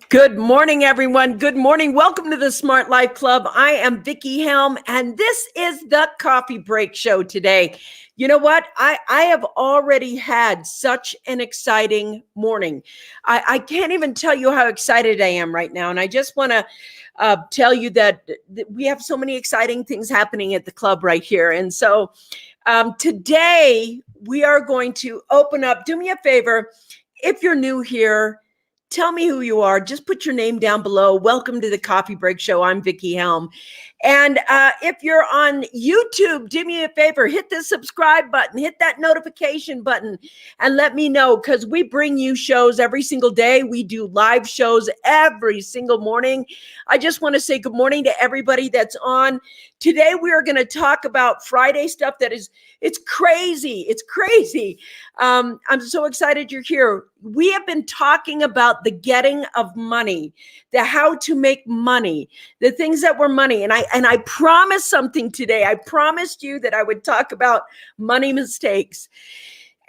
Good morning, everyone. Good morning. Welcome to the Smart Life Club. I am Vicki Helm, and this is the Coffee Break Show today. You know what? I have already had such an exciting morning. I can't even tell you how excited I am right now. And I just want to tell you that we have so many exciting things happening at the club right here. And so today we are going to open up. Do me a favor. If you're new here, tell me who you are. Just put your name down below. Welcome to the Coffee Break Show. I'm Vicki Helm. And if you're on YouTube, do me a favor, hit the subscribe button, hit that notification button, and let me know, because we bring you shows every single day. We do live shows every single morning. I just want to say good morning to everybody that's on. Today, we are going to talk about Friday stuff it's crazy. It's crazy. I'm so excited you're here. We have been talking about the getting of money, the how to make money, the things that were money. And I promised something today. I promised you that I would talk about money mistakes.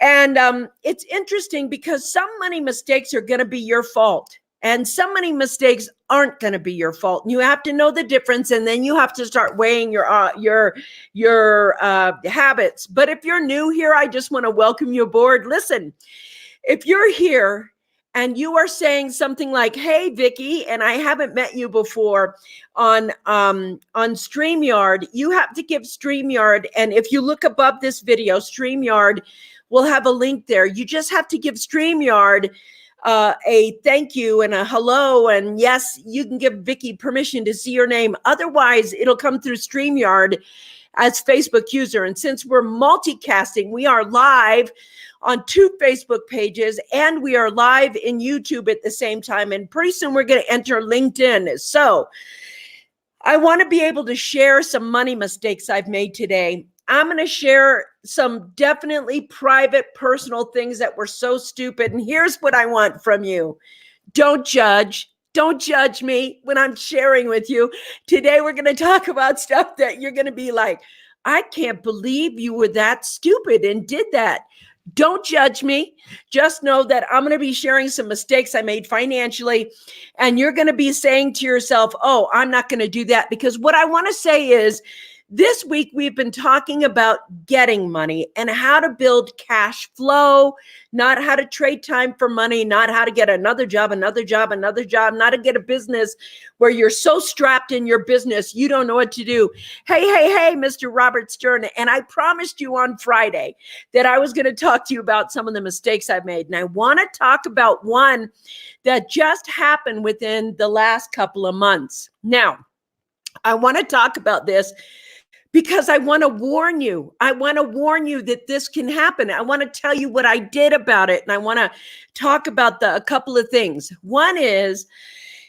And it's interesting because some money mistakes are going to be your fault. And some money mistakes aren't going to be your fault. And you have to know the difference, and then you have to start weighing your habits. But if you're new here, I just want to welcome you aboard. Listen, if you're here and you are saying something like, "Hey, Vicki," and I haven't met you before on StreamYard, you have to give StreamYard. And if you look above this video, StreamYard will have a link there. You just have to give StreamYard a thank you and a hello, and yes, you can give Vicki permission to see your name. Otherwise, it'll come through StreamYard as Facebook user. And since we're multicasting, we are live on 2 Facebook pages, and we are live in YouTube at the same time. And pretty soon we're going to enter LinkedIn. So I want to be able to share some money mistakes I've made today. I'm going to share some definitely private, personal things that were so stupid. And here's what I want from you. Don't judge. Don't judge me when I'm sharing with you. Today, we're going to talk about stuff that you're going to be like, I can't believe you were that stupid and did that. Don't judge me. Just know that I'm going to be sharing some mistakes I made financially. And you're going to be saying to yourself, oh, I'm not going to do that. Because what I want to say is, this week, we've been talking about getting money and how to build cash flow, not how to trade time for money, not how to get another job, not to get a business where you're so strapped in your business, you don't know what to do. Hey, Mr. Robert Stern. And I promised you on Friday that I was going to talk to you about some of the mistakes I've made. And I want to talk about one that just happened within the last couple of months. Now, I want to talk about this because I want to warn you. I want to warn you that this can happen. I want to tell you what I did about it. And I want to talk about a couple of things. One is,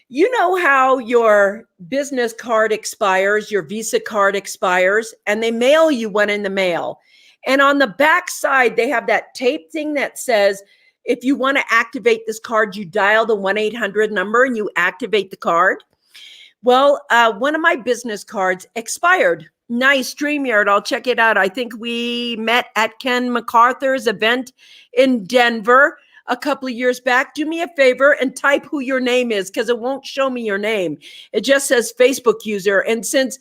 you know how your business card expires, your Visa card expires, and they mail you one in the mail. And on the back side, they have that tape thing that says, if you want to activate this card, you dial the 1-800 number and you activate the card. Well, one of my business cards expired. Nice, StreamYard. I'll check it out. I think we met at Ken MacArthur's event in Denver a couple of years back. Do me a favor and type who your name is, because it won't show me your name. It just says Facebook user. And since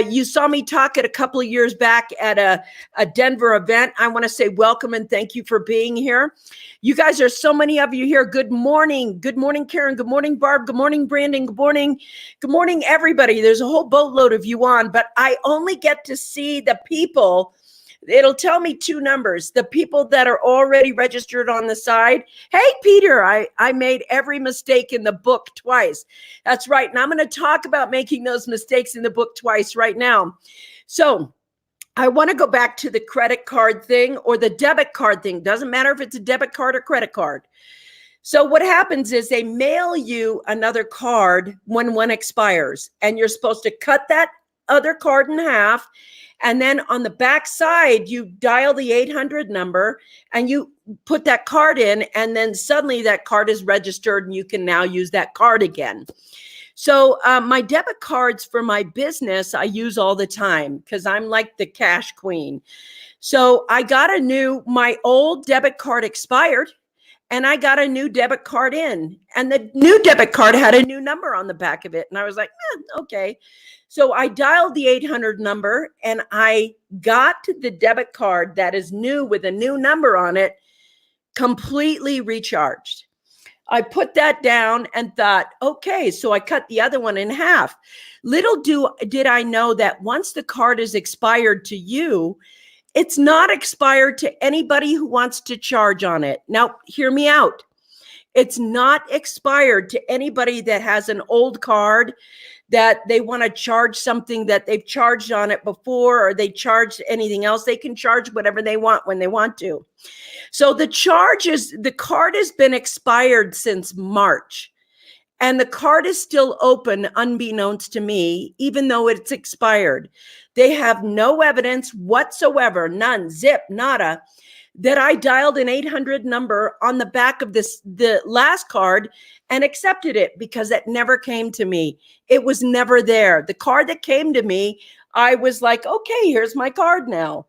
you saw me talk at a couple of years back at a Denver event, I want to say welcome and thank you for being here. You guys are so many of you here. Good morning. Good morning, Karen. Good morning, Barb. Good morning, Brandon. Good morning. Good morning, everybody. There's a whole boatload of you on, but I only get to see the people. It'll tell me 2 numbers, the people that are already registered on the side. Hey, Peter, I made every mistake in the book twice. That's right. And I'm going to talk about making those mistakes in the book twice right now. So I want to go back to the credit card thing or the debit card thing. Doesn't matter if it's a debit card or credit card. So what happens is they mail you another card when one expires, and you're supposed to cut that other card in half. And then on the back side, you dial the 800 number and you put that card in, and then suddenly that card is registered and you can now use that card again. So my debit cards for my business, I use all the time because I'm like the cash queen. So I got my old debit card expired, and I got a new debit card in, and the new debit card had a new number on the back of it. And I was like, okay. So I dialed the 800 number, and I got the debit card that is new with a new number on it completely recharged. I put that down and thought, okay, so I cut the other one in half. Little did I know that once the card is expired to you, it's not expired to anybody who wants to charge on it. Now, hear me out. It's not expired to anybody that has an old card that they want to charge something that they've charged on it before, or they charged anything else. They can charge whatever they want when they want to. So the card has been expired since March, and the card is still open unbeknownst to me, even though it's expired. They have no evidence whatsoever, none, zip, nada, that I dialed an 800 number on the back of the last card and accepted it, because it never came to me. It was never there. The card that came to me, I was like, okay, here's my card now.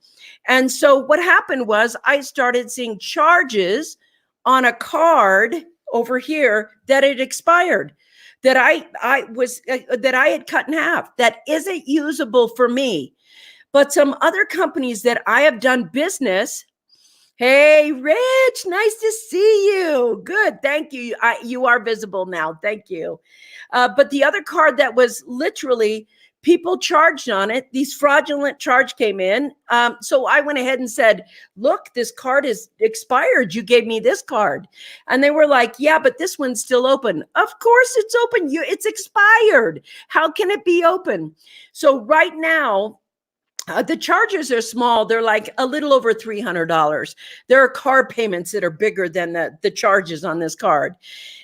And so what happened was I started seeing charges on a card over here that had expired, that I had cut in half, that isn't usable for me. But some other companies that I have done business. Hey, Rich, nice to see you. Good, thank you. You are visible now. Thank you. But the other card that was literally people charged on it, these fraudulent charge came in. So I went ahead and said, look, this card is expired. You gave me this card. And they were like, yeah, but this one's still open. Of course it's open. It's expired. How can it be open? So right now, the charges are small. They're like a little over $300. There are card payments that are bigger than the charges on this card.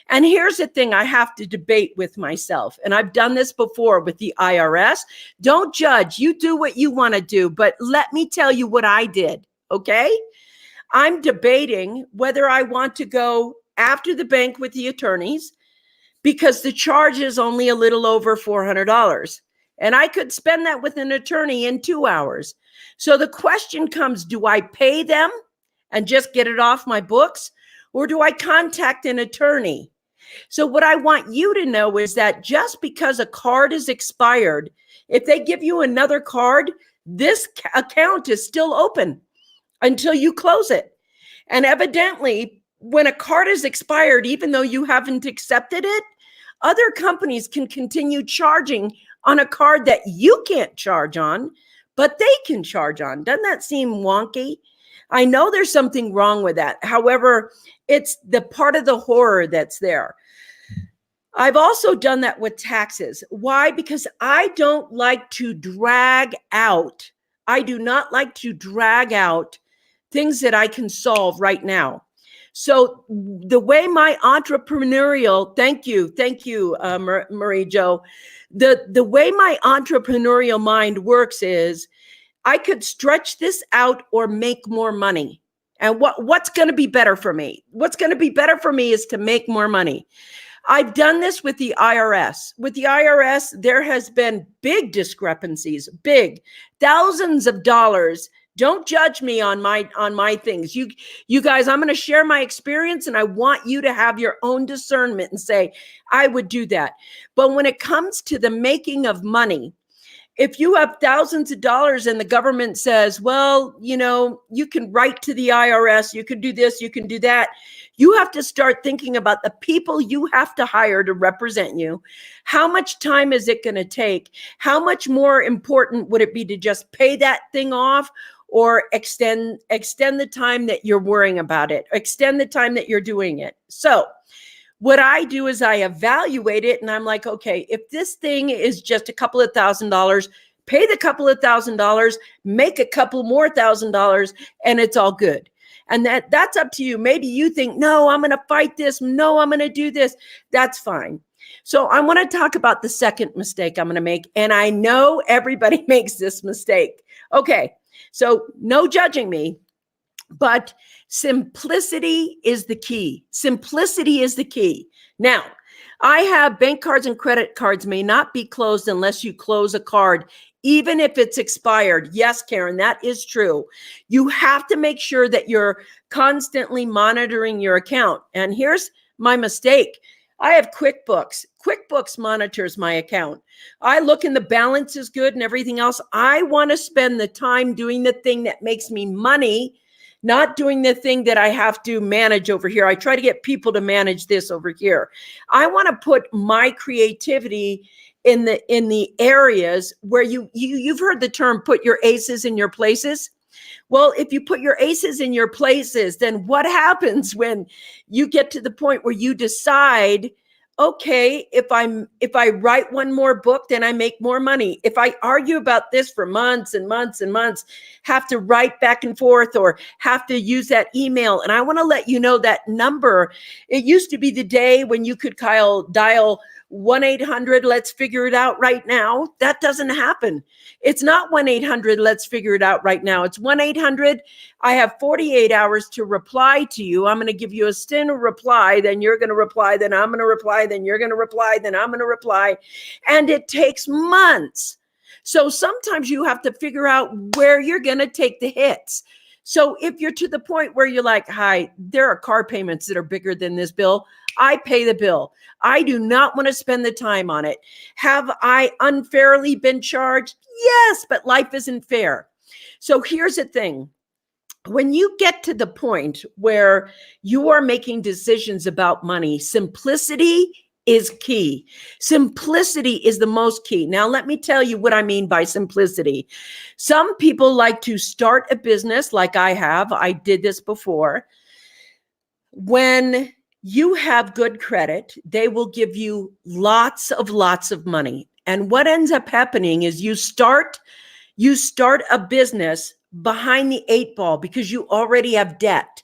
And here's the thing I have to debate with myself. And I've done this before with the IRS. Don't judge. You do what you want to do. But let me tell you what I did. Okay? I'm debating whether I want to go after the bank with the attorneys, because the charge is only a little over $400. And I could spend that with an attorney in 2 hours. So the question comes, do I pay them and just get it off my books? Or do I contact an attorney? So what I want you to know is that just because a card is expired, if they give you another card, this account is still open until you close it. And evidently, when a card is expired, even though you haven't accepted it, other companies can continue charging on a card that you can't charge on, but they can charge on. Doesn't that seem wonky? I know there's something wrong with that. However, it's the part of the horror that's there. I've also done that with taxes. Why? Because I don't like to drag out. I do not like to drag out things that I can solve right now. So the way my entrepreneurial, thank you, Marie Jo. The way my entrepreneurial mind works is I could stretch this out or make more money. And what's going to be better for me? What's going to be better for me is to make more money. I've done this with the IRS. With the IRS, there has been big discrepancies, big, thousands of dollars. Don't judge me on my things. You guys, I'm going to share my experience, and I want you to have your own discernment and say, I would do that. But when it comes to the making of money, if you have thousands of dollars and the government says, well, you can write to the IRS, you can do this, you can do that. You have to start thinking about the people you have to hire to represent you. How much time is it going to take? How much more important would it be to just pay that thing off, or extend the time that you're worrying about it, extend the time that you're doing it? So what I do is I evaluate it, and I'm like, okay, if this thing is just a couple of $1,000s, pay the couple of $1,000s, make a couple more $1,000s, and it's all good. And that's up to you. Maybe you think, no, I'm going to fight this. No, I'm going to do this. That's fine. So I want to talk about the second mistake I'm going to make. And I know everybody makes this mistake. Okay. So no judging me, but simplicity is the key. Simplicity is the key. Now, I have bank cards and credit cards may not be closed unless you close a card, even if it's expired. Yes, Karen, that is true. You have to make sure that you're constantly monitoring your account. And here's my mistake. I have QuickBooks. QuickBooks monitors my account. I look and the balance is good and everything else. I want to spend the time doing the thing that makes me money, not doing the thing that I have to manage over here. I try to get people to manage this over here. I want to put my creativity in the areas where you've heard the term put your aces in your places. Well, if you put your aces in your places, then what happens when you get to the point where you decide, okay, if I write one more book, then I make more money. If I argue about this for months and months and months, have to write back and forth or have to use that email. And I want to let you know that number, it used to be the day when you could dial 1-800, let's figure it out right now. That doesn't happen. It's not 1-800, let's figure it out right now. It's 1-800, I have 48 hours to reply to you. I'm going to give you a string of reply, then you're going to reply, then I'm going to reply, then you're going to reply, then I'm going to reply. And it takes months. So sometimes you have to figure out where you're going to take the hits. So if you're to the point where you're like, hi, there are car payments that are bigger than this bill, I pay the bill. I do not want to spend the time on it. Have I unfairly been charged? Yes, but life isn't fair. So here's the thing. When you get to the point where you are making decisions about money, simplicity is key. Simplicity is the most key. Now, let me tell you what I mean by simplicity. Some people like to start a business like I have. I did this before. When you have good credit, they will give you lots of money. And what ends up happening is you start a business behind the 8 ball because you already have debt.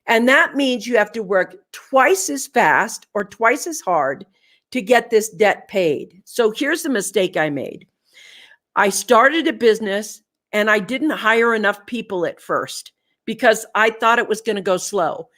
And that means you have to work twice as fast or twice as hard to get this debt paid. So here's the mistake I made. I started a business and I didn't hire enough people at first because I thought it was going to go slow.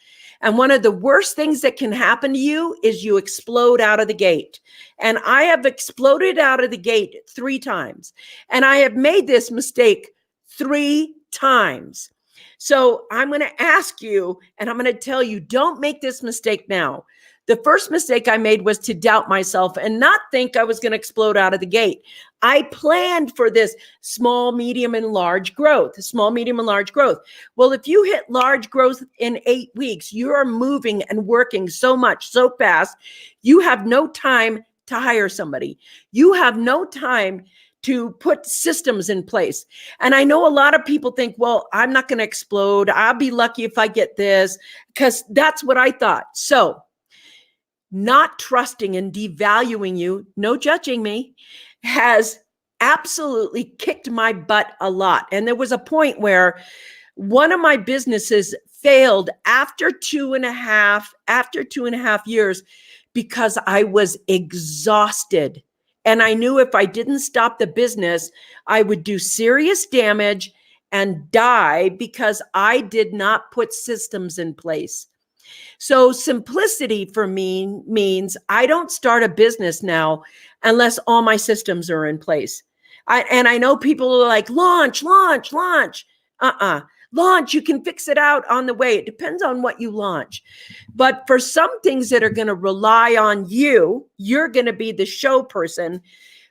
And one of the worst things that can happen to you is you explode out of the gate. And I have exploded out of the gate 3 times. And I have made this mistake 3 times. So I'm going to ask you, and I'm going to tell you, don't make this mistake now. The first mistake I made was to doubt myself and not think I was going to explode out of the gate. I planned for this small, medium, and large growth, small, medium, and large growth. Well, if you hit large growth in 8 weeks, you are moving and working so much, so fast, you have no time to hire somebody. You have no time to put systems in place. And I know a lot of people think, well, I'm not going to explode. I'll be lucky if I get this, because that's what I thought. So not trusting and devaluing you, no judging me, has absolutely kicked my butt a lot. And there was a point where one of my businesses failed after 2.5 years because I was exhausted. And I knew if I didn't stop the business, I would do serious damage and die because I did not put systems in place. So simplicity for me means I don't start a business now unless all my systems are in place. I know people are like, launch. Launch, you can fix it out on the way. It depends on what you launch. But for some things that are going to rely on you, you're going to be the show person.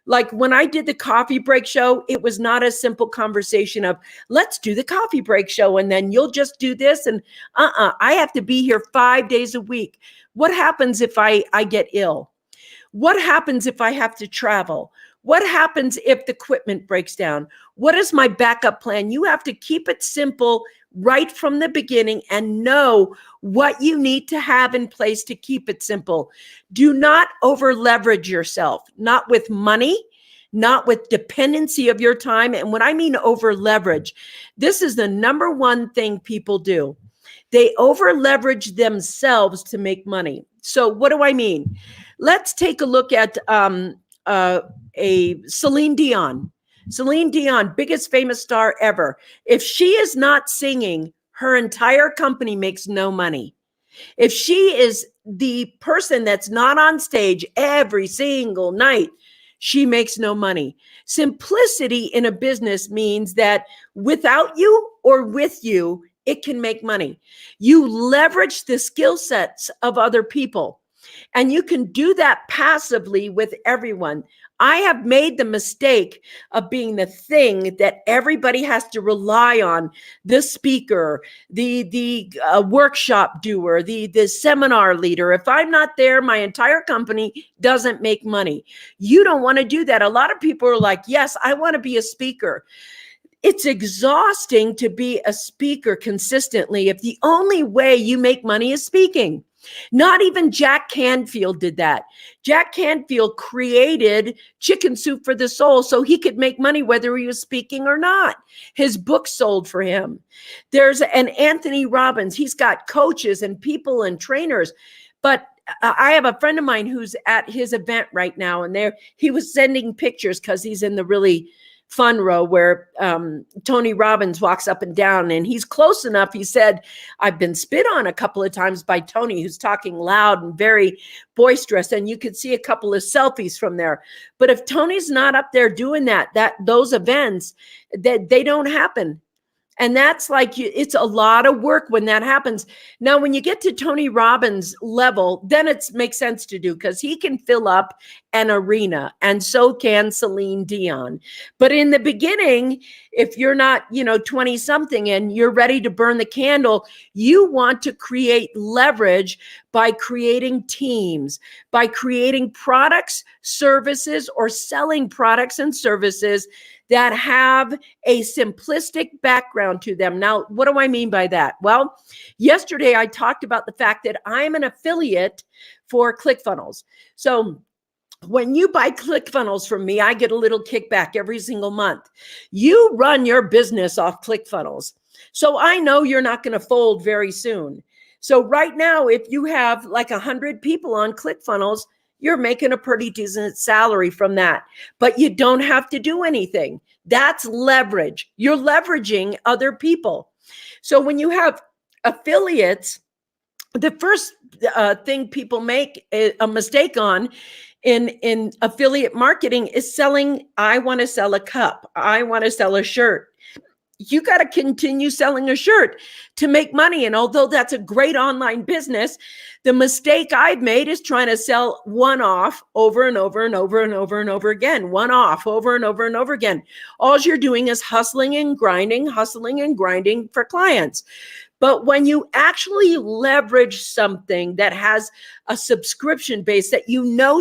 Like when I did the coffee break show, it was not a simple conversation of let's do the coffee break show and then you'll just do this. And I have to be here 5 days a week. What happens if I get ill? What happens if I have to travel? What happens if the equipment breaks down? What is my backup plan? You have to keep it simple right from the beginning and know what you need to have in place to keep it simple. Do not over leverage yourself, not with money, not with dependency of your time. And when I mean over leverage, this is the number one thing people do. They over leverage themselves to make money. So what do I mean? Let's take a look at a Celine Dion. Celine Dion, biggest famous star ever. If she is not singing, her entire company makes no money. If she is the person that's not on stage every single night, she makes no money. Simplicity in a business means that without you or with you, it can make money. You leverage the skill sets of other people, and you can do that passively with everyone. I have made the mistake of being the thing that everybody has to rely on: the speaker, the workshop doer, the seminar leader. If I'm not there, my entire company doesn't make money. You don't want to do that. A lot of people are like, yes, I want to be a speaker. It's exhausting to be a speaker consistently if the only way you make money is speaking. Not even Jack Canfield did that. Jack Canfield created Chicken Soup for the Soul so he could make money whether he was speaking or not. His book sold for him. There's an Anthony Robbins. He's got coaches and people and trainers. But I have a friend of mine who's at his event right now, and he was sending pictures because he's in the really fun row where Tony Robbins walks up and down, and he's close enough. He said, I've been spit on a couple of times by Tony, who's talking loud and very boisterous, and you could see a couple of selfies from there. But if Tony's not up there doing those events, that they don't happen. And that's like, it's a lot of work when that happens. Now, when you get to Tony Robbins' level, then it makes sense to do, because he can fill up an arena, and so can Celine Dion. But in the beginning, if you're not, 20 something and you're ready to burn the candle, you want to create leverage by creating teams, by creating products, services, or selling products and services that have a simplistic background to them. Now, what do I mean by that? Well, yesterday I talked about the fact that I'm an affiliate for ClickFunnels. So when you buy ClickFunnels from me, I get a little kickback every single month. You run your business off ClickFunnels. So I know you're not going to fold very soon. So right now, if you have like 100 people on ClickFunnels, you're making a pretty decent salary from that, but you don't have to do anything. That's leverage. You're leveraging other people. So when you have affiliates, the first thing people make a mistake on in affiliate marketing is selling. I want to sell a cup. I want to sell a shirt. You got to continue selling a shirt to make money. And although that's a great online business, the mistake I've made is trying to sell one off over and over and over and over and over again, one off over and over and over again. All you're doing is hustling and grinding for clients. But when you actually leverage something that has a subscription base that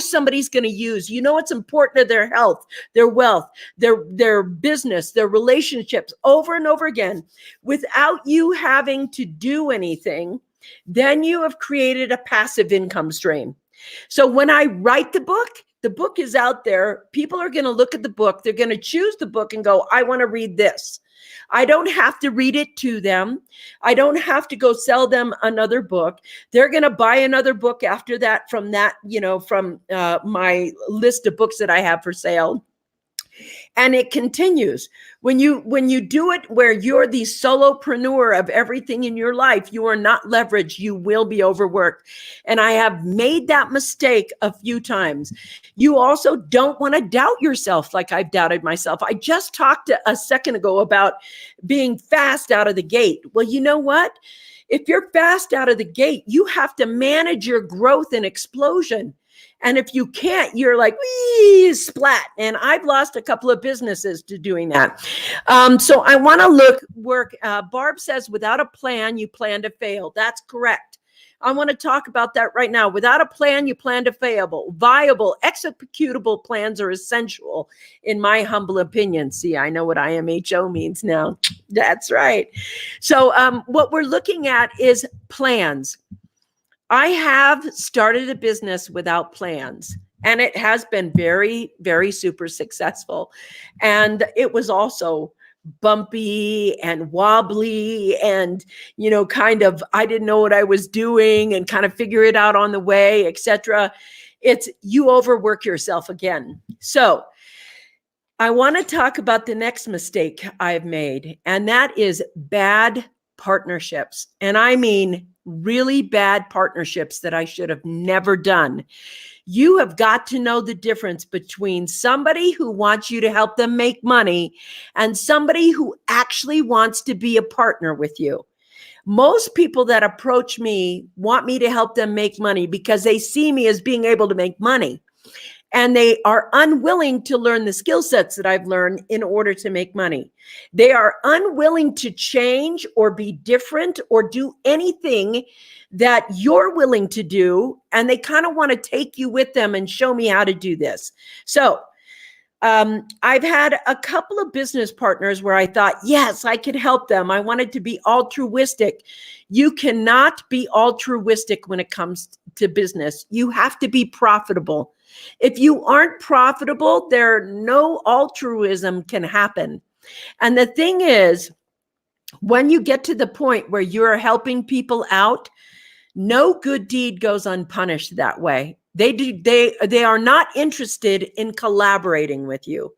somebody's going to use, it's important to their health, their wealth, their business, their relationships over and over again, without you having to do anything, then you have created a passive income stream. So when I write the book is out there. People are going to look at the book. They're going to choose the book and go, I want to read this. I don't have to read it to them. I don't have to go sell them another book. They're going to buy another book after that from my list of books that I have for sale. And it continues. When you do it where you're the solopreneur of everything in your life, you are not leveraged. You will be overworked. And I have made that mistake a few times. You also don't want to doubt yourself like I've doubted myself. I just talked a second ago about being fast out of the gate. Well, you know what? If you're fast out of the gate, you have to manage your growth and explosion. And if you can't, you're like, wee, splat. And I've lost a couple of businesses to doing that. So I want to work. Barb says, without a plan, you plan to fail. That's correct. I want to talk about that right now. Without a plan, you plan to fail. Viable, executable plans are essential, in my humble opinion. See, I know what IMHO means now. That's right. So what we're looking at is plans. I have started a business without plans, and it has been very, very super successful. And it was also bumpy and wobbly and, I didn't know what I was doing and kind of figure it out on the way, etc. You overwork yourself again. So I want to talk about the next mistake I've made, and that is bad partnerships. And I mean really bad partnerships that I should have never done. You have got to know the difference between somebody who wants you to help them make money and somebody who actually wants to be a partner with you. Most people that approach me want me to help them make money because they see me as being able to make money. And they are unwilling to learn the skill sets that I've learned in order to make money. They are unwilling to change or be different or do anything that you're willing to do. And they kind of want to take you with them and show me how to do this. So I've had a couple of business partners where I thought, yes, I could help them. I wanted to be altruistic. You cannot be altruistic when it comes to business. You have to be profitable. If you aren't profitable, no altruism can happen. And the thing is, when you get to the point where you're helping people out, no good deed goes unpunished that way. They are not interested in collaborating with you.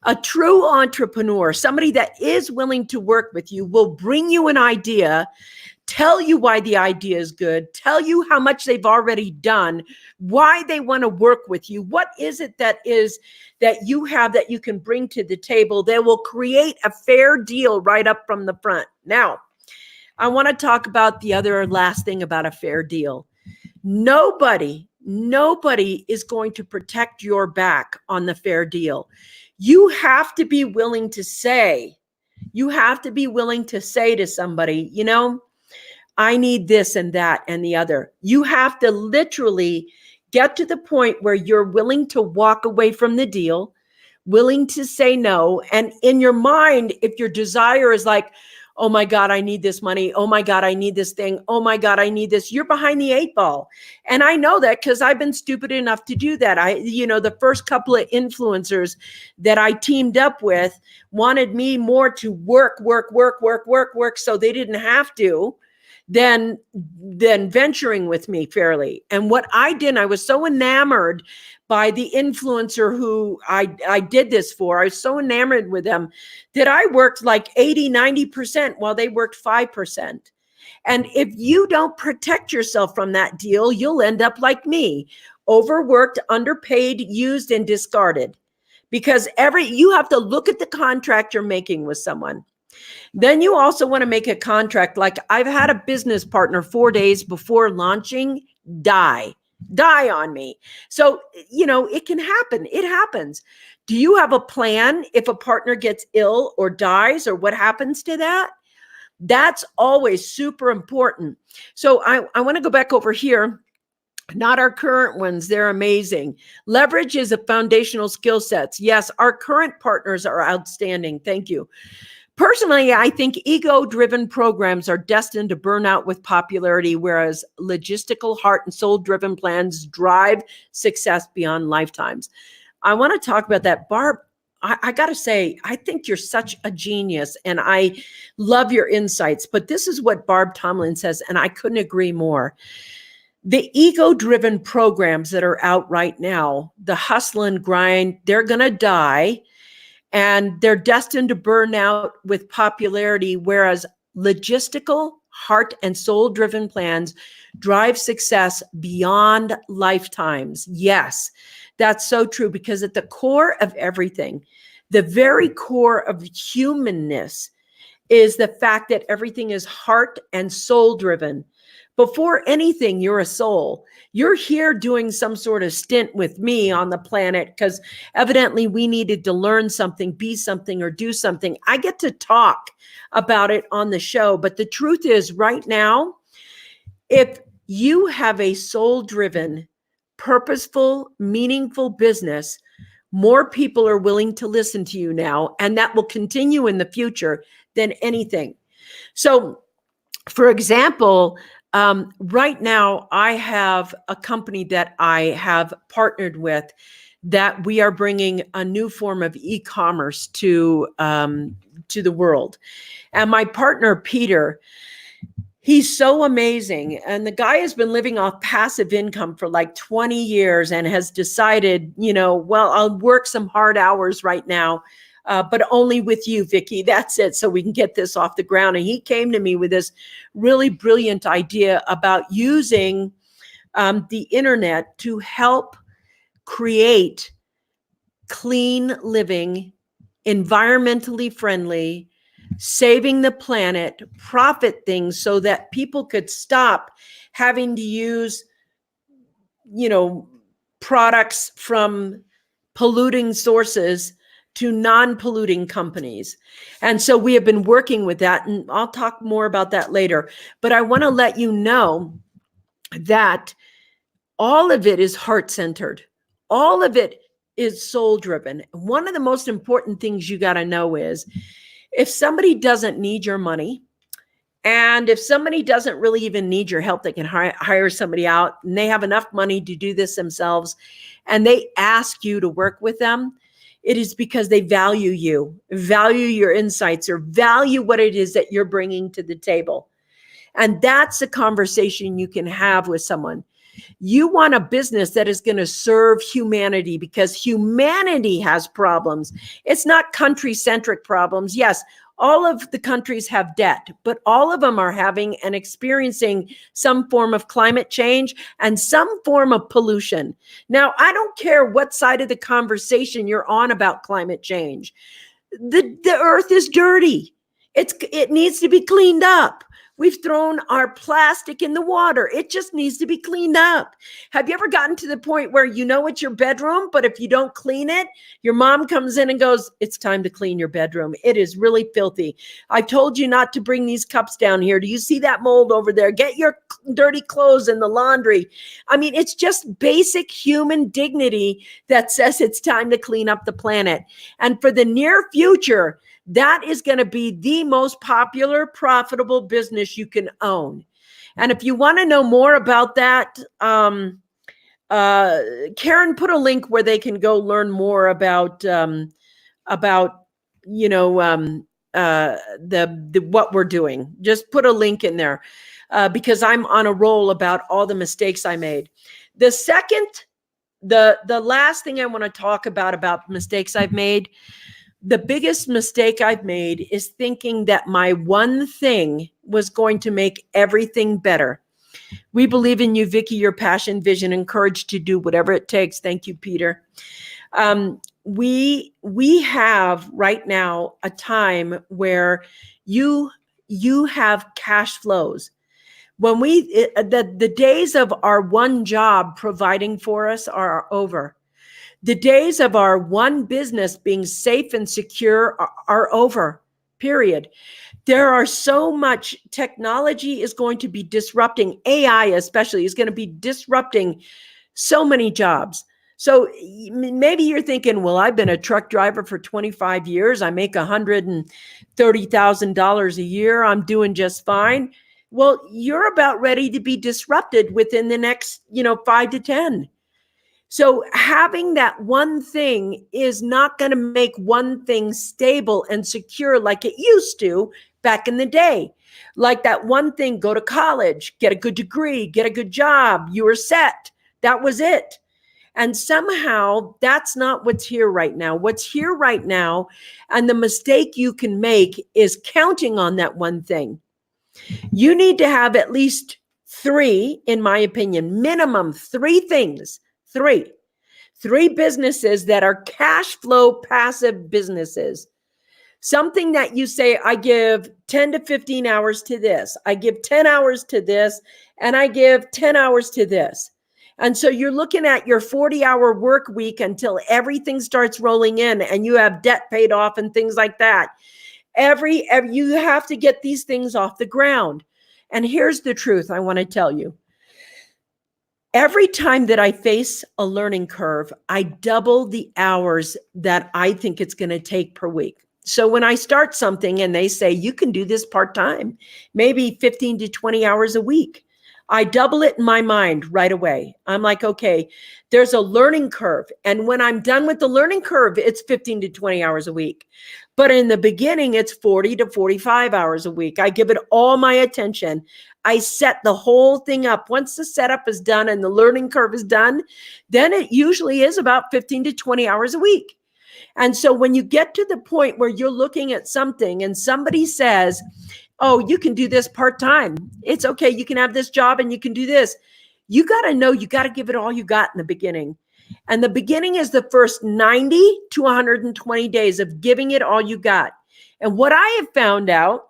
A true entrepreneur, somebody that is willing to work with you, will bring you an idea, tell you why the idea is good, tell you how much they've already done, why they want to work with you. What is it that you have that you can bring to the table? They will create a fair deal right up from the front. Now, I want to talk about the other last thing about a fair deal. Nobody is going to protect your back on the fair deal. You have to be willing to say to somebody, I need this and that and the other. You have to literally get to the point where you're willing to walk away from the deal, willing to say no. And in your mind, if your desire is like, oh my God, I need this money. Oh my God, I need this thing. Oh my God, I need this. You're behind the 8 ball. And I know that because I've been stupid enough to do that. The first couple of influencers that I teamed up with wanted me more to work. So they didn't have to than venturing with me fairly. And what I did, I was so enamored by the influencer who I did this for. I was so enamored with them that I worked like 80-90% while they worked 5%. And if you don't protect yourself from that deal, you'll end up like me, overworked, underpaid, used, and discarded. Because you have to look at the contract you're making with someone. Then you also want to make a contract. Like I've had a business partner 4 days before launching die on me. So, it can happen. It happens. Do you have a plan if a partner gets ill or dies or what happens to that? That's always super important. So I want to go back over here. Not our current ones. They're amazing. Leverage is a foundational skill sets. Yes, our current partners are outstanding. Thank you. Personally, I think ego-driven programs are destined to burn out with popularity, whereas logistical, heart and soul-driven plans drive success beyond lifetimes. I want to talk about that. Barb, I got to say, I think you're such a genius, and I love your insights. But this is what Barb Tomlin says, and I couldn't agree more. The ego-driven programs that are out right now, the hustle and grind, they're going to die. And they're destined to burn out with popularity, whereas logistical, heart and soul-driven plans drive success beyond lifetimes. Yes, that's so true, because at the core of everything, the very core of humanness, is the fact that everything is heart and soul-driven. Before anything, you're a soul. You're here doing some sort of stint with me on the planet because evidently we needed to learn something, be something, or do something. I get to talk about it on the show. But the truth is, right now, if you have a soul-driven, purposeful, meaningful business, more people are willing to listen to you now, and that will continue in the future than anything. So, for example, right now, I have a company that I have partnered with that we are bringing a new form of e-commerce to the world. And my partner, Peter, he's so amazing. And the guy has been living off passive income for like 20 years and has decided, I'll work some hard hours right now but only with you, Vicki. That's it. So we can get this off the ground. And he came to me with this really brilliant idea about using the internet to help create clean living, environmentally friendly, saving the planet, profit things so that people could stop having to use, products from polluting sources to non-polluting companies. And so we have been working with that, and I'll talk more about that later. But I want to let you know that all of it is heart-centered. All of it is soul-driven. One of the most important things you got to know is if somebody doesn't need your money, and if somebody doesn't really even need your help, they can hire somebody out, and they have enough money to do this themselves, and they ask you to work with them, it is because they value you, value your insights, or value what it is that you're bringing to the table. And that's a conversation you can have with someone. You want a business that is going to serve humanity, because humanity has problems. It's not country-centric problems. Yes, all of the countries have debt, but all of them are having and experiencing some form of climate change and some form of pollution. Now, I don't care what side of the conversation you're on about climate change. The earth is dirty. It needs to be cleaned up. We've thrown our plastic in the water. It just needs to be cleaned up. Have you ever gotten to the point where it's your bedroom, but if you don't clean it, your mom comes in and goes, it's time to clean your bedroom. It is really filthy. I told you not to bring these cups down here. Do you see that mold over there? Get your dirty clothes in the laundry. I mean, it's just basic human dignity that says it's time to clean up the planet. And for the near future, that is going to be the most popular, profitable business you can own. And if you want to know more about that, Karen put a link where they can go learn more about what we're doing. Just put a link in there because I'm on a roll about all the mistakes I made. The last thing I want to talk about mistakes I've made. The biggest mistake I've made is thinking that my one thing was going to make everything better. We believe in you, Vicki, your passion, vision, and courage to do whatever it takes. Thank you, Peter. We have right now a time where you have cash flows. When the days of our one job providing for us are over. The days of our one business being safe and secure are over, period. There are so much technology is going to be disrupting, AI especially is going to be disrupting so many jobs. So maybe you're thinking, well, I've been a truck driver for 25 years. I make $130,000 a year. I'm doing just fine. Well, you're about ready to be disrupted within the next, 5 to 10. So having that one thing is not going to make one thing stable and secure like it used to back in the day. Like that one thing, go to college, get a good degree, get a good job, you were set. That was it. And somehow that's not what's here right now. What's here right now, and the mistake you can make is counting on that one thing. You need to have at least 3, in my opinion, minimum 3 things. 3 businesses that are cash flow passive businesses. Something that you say, I give 10 to 15 hours to this. I give 10 hours to this, and I give 10 hours to this. And so you're looking at your 40-hour work week until everything starts rolling in and you have debt paid off and things like that. Every you have to get these things off the ground. And here's the truth I want to tell you. Every time that I face a learning curve, I double the hours that I think it's going to take per week. So when I start something and they say, you can do this part-time, maybe 15 to 20 hours a week, I double it in my mind right away. I'm like, okay, there's a learning curve. And when I'm done with the learning curve, it's 15 to 20 hours a week. But in the beginning, it's 40 to 45 hours a week. I give it all my attention. I set the whole thing up. Once the setup is done and the learning curve is done, then it usually is about 15 to 20 hours a week. And so when you get to the point where you're looking at something and somebody says, oh, you can do this part-time. It's okay. You can have this job and you can do this. You got to know, you got to give it all you got in the beginning. And the beginning is the first 90 to 120 days of giving it all you got. And what I have found out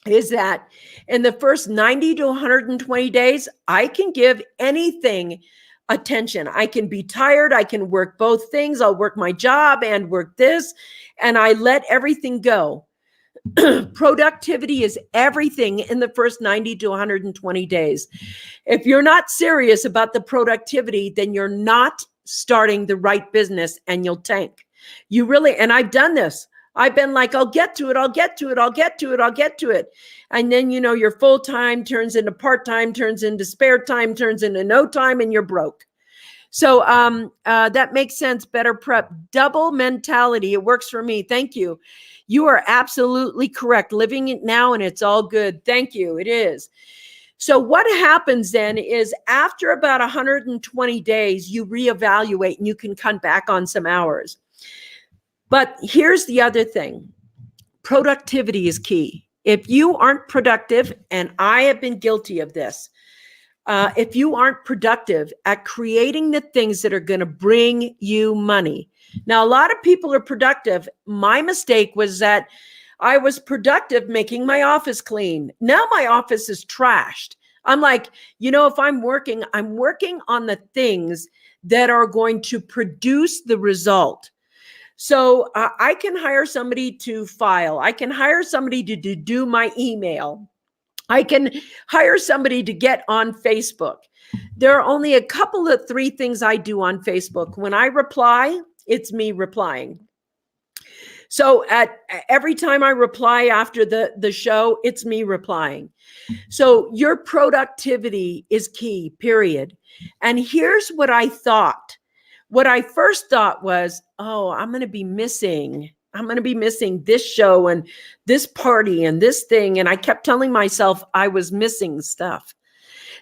is that in the first 90 to 120 days, I can give anything attention. I can be tired. I can work both things. I'll work my job and work this, and I let everything go. Productivity is everything in the first 90 to 120 days. If you're not serious about the productivity, then you're not starting the right business and you'll tank. You really, and I've done this. I've been like, I'll get to it. I'll get to it. I'll get to it. I'll get to it. And then, you know, your full time turns into part-time, turns into spare time, turns into no time, and you're broke. So that makes sense. Better prep, double mentality. It works for me. Thank you. You are absolutely correct. Living it now and it's all good. Thank you. It is. So what happens then is after about 120 days, you reevaluate and you can cut back on some hours. But here's the other thing. Productivity is key. If you aren't productive, and I have been guilty of this, if you aren't productive at creating the things that are going to bring you money. Now, a lot of people are productive. My mistake was that I was productive making my office clean. Now my office is trashed. I'm like, you know, if I'm working on the things that are going to produce the result. So I can hire somebody to file. I can hire somebody to do my email. I can hire somebody to get on Facebook. There are only a couple of 3 things I do on Facebook. When I reply, it's me replying. So at every time I reply after the show, it's me replying. So your productivity is key, period. And here's what I thought. What I first thought was, oh, I'm going to be missing this show and this party and this thing. And I kept telling myself I was missing stuff.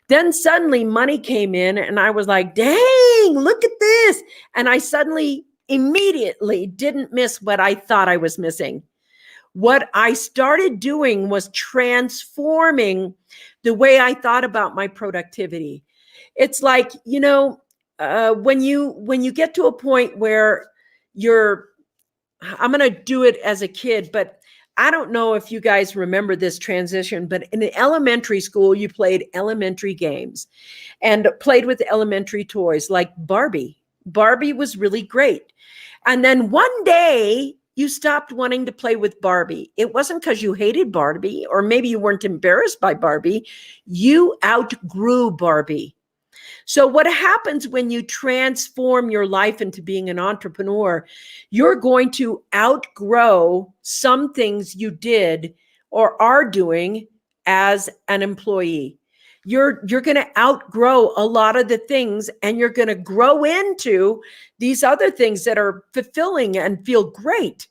Then suddenly money came in and I was like, dang, look at this. And I suddenly immediately didn't miss what I thought I was missing. What I started doing was transforming the way I thought about my productivity. It's like, you know, when you get to a point where I'm going to do it as a kid, but I don't know if you guys remember this transition, but in elementary school, you played elementary games and played with elementary toys like Barbie. Barbie was really great. And then one day you stopped wanting to play with Barbie. It wasn't because you hated Barbie, or maybe you weren't embarrassed by Barbie. You outgrew Barbie. So what happens when you transform your life into being an entrepreneur, you're going to outgrow some things you did or are doing as an employee. You're going to outgrow a lot of the things, and you're going to grow into these other things that are fulfilling and feel great.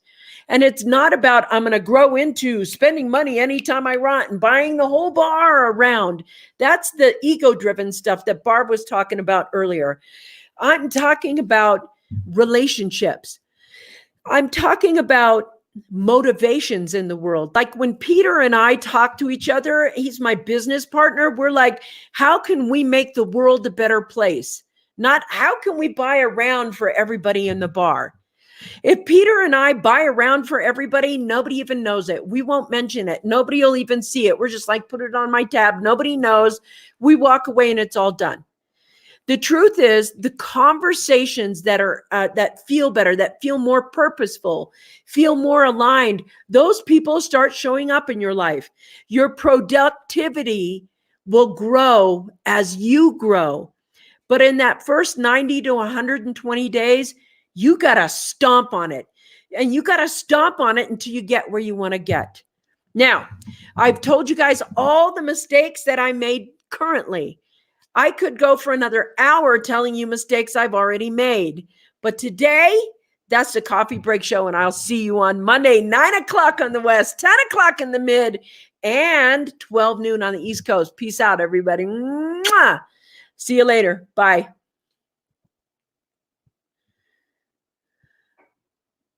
And it's not about, I'm going to grow into spending money anytime I want and buying the whole bar around. That's the ego-driven stuff that Barb was talking about earlier. I'm talking about relationships. I'm talking about motivations in the world. Like when Peter and I talk to each other, he's my business partner. We're like, how can we make the world a better place? Not how can we buy a round for everybody in the bar? If Peter and I buy a round for everybody, nobody even knows it. We won't mention it. Nobody will even see it. We're just like, put it on my tab. Nobody knows. We walk away and it's all done. The truth is, the conversations that are that feel better, that feel more purposeful, feel more aligned, those people start showing up in your life. Your productivity will grow as you grow. But in that first 90 to 120 days, you got to stomp on it. And you got to stomp on it until you get where you want to get. Now, I've told you guys all the mistakes that I made currently. I could go for another hour telling you mistakes I've already made. But today, that's the Coffee Break Show, and I'll see you on Monday, 9 o'clock on the West, 10 o'clock in the Mid, and 12 noon on the East Coast. Peace out, everybody. Mwah! See you later. Bye.